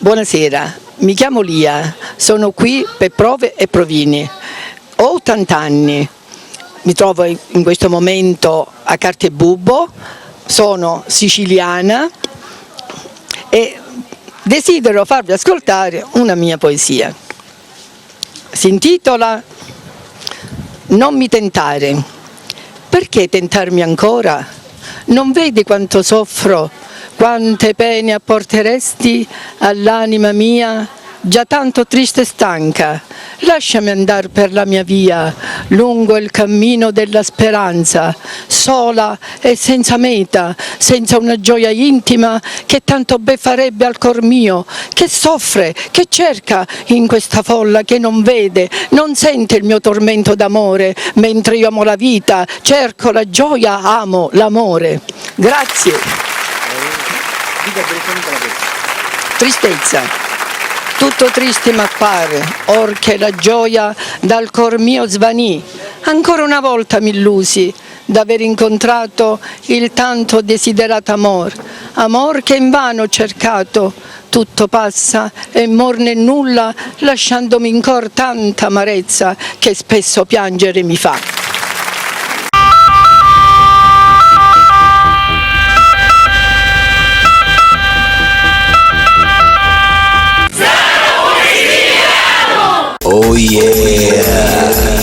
Buonasera, mi chiamo Lia, sono qui per Prove e Provini. Ho 80 anni, mi trovo in questo momento a Cartebubbo, sono siciliana e desidero farvi ascoltare una mia poesia. Si intitola Non mi tentare. Perché tentarmi ancora? Non vedi quanto soffro? Quante pene apporteresti all'anima mia, già tanto triste e stanca? Lasciami andare per la mia via, lungo il cammino della speranza, sola e senza meta, senza una gioia intima che tanto beffarebbe al cor mio, che soffre, che cerca in questa folla che non vede, non sente il mio tormento d'amore, mentre io amo la vita, cerco la gioia, amo l'amore. Grazie. Tristezza, tutto triste m'appare, or che la gioia dal cor mio svanì. Ancora una volta mi illusi d'aver incontrato il tanto desiderato amor che invano ho cercato. Tutto passa e morne nulla, lasciandomi in cor tanta amarezza che spesso piangere mi fa. Oh yeah!